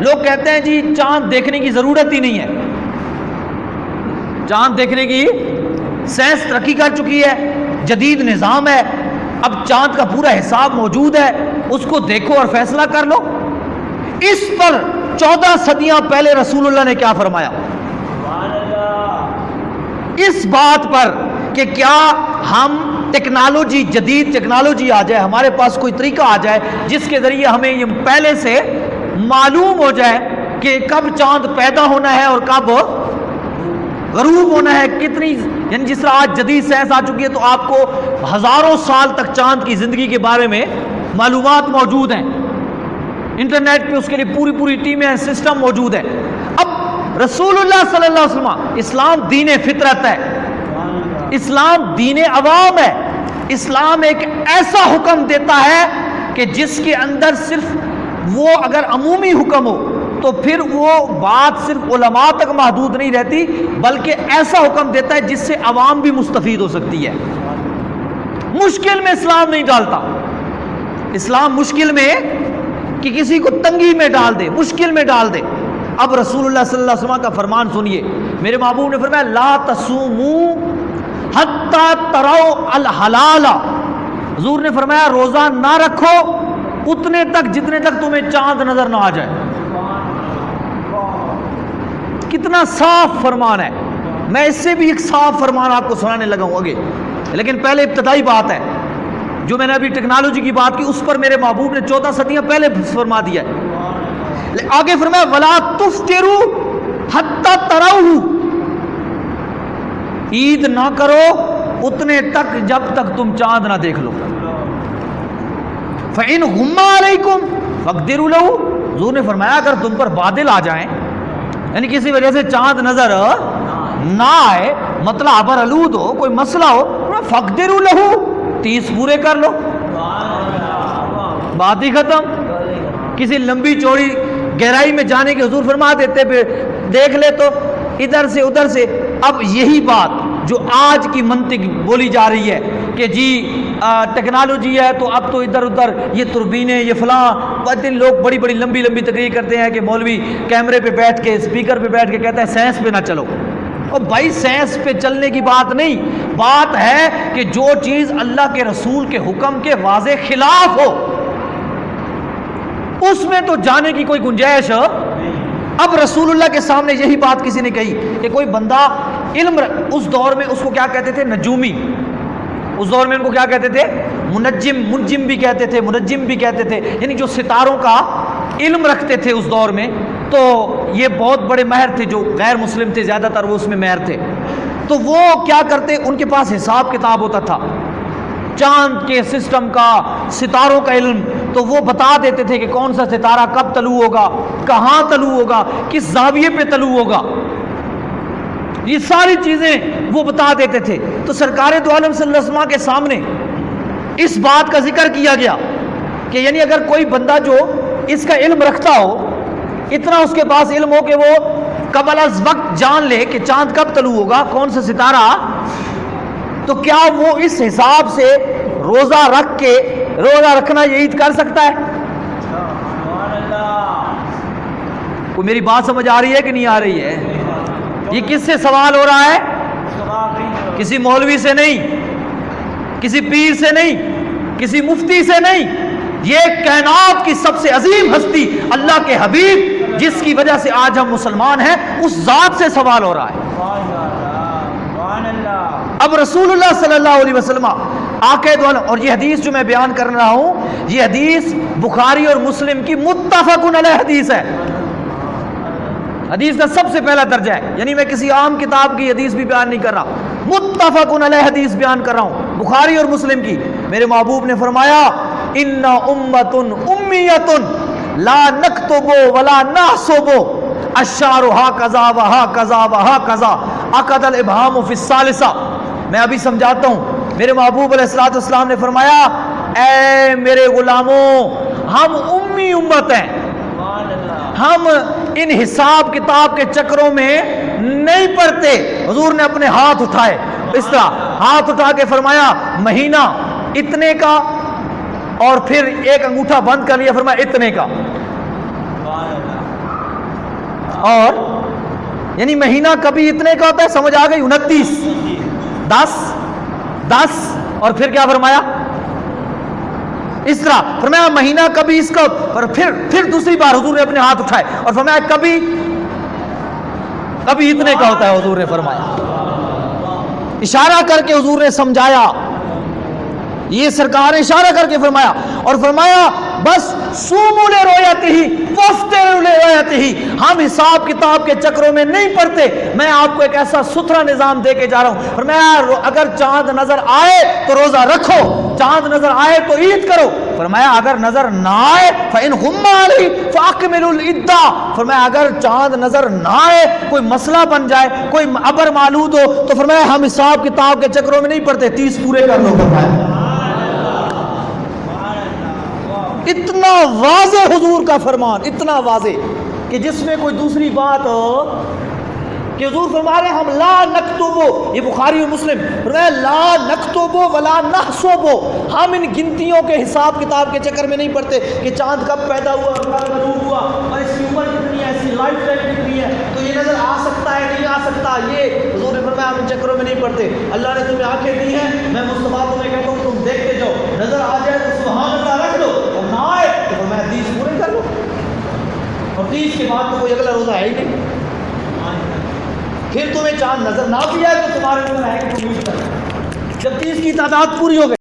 لوگ کہتے ہیں جی چاند دیکھنے کی ضرورت ہی نہیں ہے، چاند دیکھنے کی سائنس ترقی کر چکی ہے، جدید نظام ہے، اب چاند کا پورا حساب موجود ہے، اس کو دیکھو اور فیصلہ کر لو۔ اس پر 14 صدیاں پہلے رسول اللہ نے کیا فرمایا؟ اس بات پر کہ کیا ہم ٹیکنالوجی، جدید ٹیکنالوجی آ جائے، ہمارے پاس کوئی طریقہ آ جائے جس کے ذریعے ہمیں یہ پہلے سے معلوم ہو جائے کہ کب چاند پیدا ہونا ہے اور کب غروب ہونا ہے، کتنی، یعنی جس طرح آج جدید سائنس آ چکی ہے تو آپ کو ہزاروں سال تک چاند کی زندگی کے بارے میں معلومات موجود ہیں، انٹرنیٹ پہ اس کے لیے پوری ٹیمیں، سسٹم موجود ہے۔ اب رسول اللہ صلی اللہ علیہ وسلم، اسلام دین فطرت ہے، اسلام دین عوام ہے، اسلام ایک ایسا حکم دیتا ہے کہ جس کے اندر صرف وہ اگر عمومی حکم ہو تو پھر وہ بات صرف علماء تک محدود نہیں رہتی، بلکہ ایسا حکم دیتا ہے جس سے عوام بھی مستفید ہو سکتی ہے۔ مشکل میں اسلام نہیں ڈالتا، اسلام مشکل میں کہ کسی کو تنگی میں ڈال دے، مشکل میں ڈال دے۔ اب رسول اللہ صلی اللہ علیہ وسلم کا فرمان سنیے، میرے محبوب نے فرمایا لا تصوموا حتی تروا الحلال، حضور نے فرمایا روزہ نہ رکھو اتنے تک جتنے تک تمہیں چاند نظر نہ آ جائے۔ کتنا صاف فرمان ہے، میں اس سے بھی ایک صاف فرمان آپ کو سنانے لگا ہوں آگے، لیکن پہلے ابتدائی بات ہے جو میں نے ابھی ٹیکنالوجی کی بات کی، اس پر میرے محبوب نے 14 صدیاں پہلے فرما دیا ہے۔ آگے فرمایا وَلَا تُفْطِرُوا حَتَّى تَرَوْهُ، عید نہ کرو اتنے تک جب تک تم چاند نہ دیکھ لو۔ فَإِنْ غُمَّ عَلَيْكُمْ فَاقْدِرُوا لَهُ، حضور نے فرمایا اگر تم پر بادل آ جائیں، یعنی کسی وجہ سے چاند نظر نہ آئے، مطلع ابر آلود ہو، کوئی مسئلہ ہو، فَاقْدِرُوا لَهُ، 30 پورے کر لو، بات ہی ختم۔ کسی لمبی چوڑی گہرائی میں جانے کے حضور فرما دیتے، پھر دیکھ لے تو ادھر سے ادھر سے۔ اب یہی بات جو آج کی منطق بولی جا رہی ہے کہ جی ٹیکنالوجی ہے تو اب تو ادھر ادھر یہ توربینیں، یہ فلاں، بدن لوگ بڑی بڑی لمبی لمبی تقریر کرتے ہیں کہ مولوی کیمرے پہ بیٹھ کے، اسپیکر پہ بیٹھ کے کہتا ہے سائنس پہ نہ چلو۔ اور بھائی سائنس پہ چلنے کی بات نہیں، بات ہے کہ جو چیز اللہ کے رسول کے حکم کے واضح خلاف ہو اس میں تو جانے کی کوئی گنجائش۔ اب رسول اللہ کے سامنے یہی بات کسی نے کہی کہ کوئی بندہ علم، اس دور میں اس کو کیا کہتے تھے؟ نجومی، اس دور میں ان کو کیا کہتے تھے؟ منجم بھی کہتے تھے، منجم بھی کہتے تھے، یعنی جو ستاروں کا علم رکھتے تھے اس دور میں، تو یہ بہت بڑے ماہر تھے، جو غیر مسلم تھے زیادہ تر وہ اس میں ماہر تھے۔ تو وہ کیا کرتے، ان کے پاس حساب کتاب ہوتا تھا چاند کے سسٹم کا، ستاروں کا علم، تو وہ بتا دیتے تھے کہ کون سا ستارہ کب طلوع ہوگا، کہاں طلوع ہوگا، کس زاویے پہ طلوع ہوگا، یہ ساری چیزیں وہ بتا دیتے تھے۔ تو سرکار دو عالم صلی اللہ علیہ وسلم کے سامنے اس بات کا ذکر کیا گیا کہ یعنی اگر کوئی بندہ جو اس کا علم رکھتا ہو، اتنا اس کے پاس علم ہو کہ وہ قبل از وقت جان لے کہ چاند کب طلوع ہوگا، کون سا ستارہ، تو کیا وہ اس حساب سے روزہ رکھ کے، روزہ رکھنا یہ عید کر سکتا ہے؟ کوئی میری بات سمجھ آ رہی ہے کہ نہیں آ رہی ہے؟ یہ کس سے سوال ہو رہا ہے؟ کسی مولوی سے نہیں، کسی پیر سے نہیں، کسی مفتی سے نہیں، یہ کائنات کی سب سے عظیم ہستی اللہ کے حبیب جس کی وجہ سے آج ہم مسلمان ہیں، اس ذات سے سوال ہو رہا ہے۔ اب رسول اللہ صلی اللہ علیہ وسلم آقا دو عالم، اور یہ حدیث جو میں بیان کر رہا ہوں یہ حدیث بخاری اور مسلم کی متفق علیہ حدیث ہے، حدیث کا سب سے پہلا درجہ ہے، یعنی میں کسی عام کتاب کی حدیث بھی بیان نہیں کر رہا، متفق علیہ حدیث بیان کر رہا ہوں بخاری اور مسلم کی۔ میرے محبوب نے فرمایا ان امۃ امیۃ لا نکتب ولا نحسب الشعر ہاکذا وہاکذا وہاکذا عقد الابہام فی الثالثہ۔ میں ابھی سمجھاتا ہوں، میرے محبوب علیہ الصلوۃ والسلام نے فرمایا اے میرے غلاموں، ہم امی امت ہیں، ہم ان حساب کتاب کے چکروں میں نہیں پڑتے۔ حضور نے اپنے ہاتھ اٹھائے، اس طرح ہاتھ اٹھا کے فرمایا مہینہ اتنے کا، اور پھر ایک انگوٹھا بند کر لیا، فرمایا اتنے کا۔ اور یعنی مہینہ کبھی اتنے کا ہوتا ہے، سمجھ آ گئی، 29 10 اور پھر کیا فرمایا، اس طرح فرمایا مہینہ کبھی اس کا، اور پھر دوسری بار حضور نے اپنے ہاتھ اٹھائے اور فرمایا کبھی اتنے کا ہوتا ہے، حضور نے فرمایا، اشارہ کر کے حضور نے سمجھایا، یہ سرکار نے اشارہ کر کے فرمایا، اور فرمایا بس سوموا لرؤیتہ وافطروا لرؤیتہ، ہم حساب کتاب کے چکروں میں نہیں پڑتے، میں آپ کو ایک ایسا ستھرا نظام دے کے جا رہا ہوں، فرمایا اگر چاند نظر آئے تو روزہ رکھو، چاند نظر آئے تو عید کرو، فرمایا اگر نظر نہ آئے فإن غم علیہ فأکملوا العدۃ، فرمایا اگر چاند نظر نہ آئے، کوئی مسئلہ بن جائے، کوئی ابر مالود ہو، تو فرمایا ہم حساب کتاب کے چکروں میں نہیں پڑتے، 30 پورے کر لو، فرمایا اتنا واضح حضور کا فرمان، اتنا واضح کہ جس میں کوئی دوسری بات ہو، کہ حضور فرما رہے ہیں ہم لا نکتبو، یہ بخاری و مسلم فرمایا لا نکتبو ولا نحسبو، ہم ان گنتیوں کے حساب کتاب کے چکر میں نہیں پڑتے کہ چاند کب پیدا ہوا، کب غروب ہوا، اور اس کی عمر کتنی ہے، اس کی لائف ٹائم کتنی ہے، تو یہ نظر آ سکتا ہے نہیں آ سکتا، یہ حضور نے فرمایا ہم ان چکروں میں نہیں پڑتے، اللہ نے تمہیں آنکھیں دی ہیں، میں مصطفیٰ تمہیں کہتا ہوں تم دیکھتے جاؤ، نظر آ جائے تو سبحان اللہ رکھ لو، اور نہ آئے تو فرمایا 30 پورے کر لو، اور 30 کے بعد تو کوئی اگلا روزہ ہے ہی نہیں، پھر تمہیں چاند نظر نہ بھی آئے تو تمہارے اوپر ہے کہ تم یوز کریں، جب 30 کی تعداد پوری ہو گئی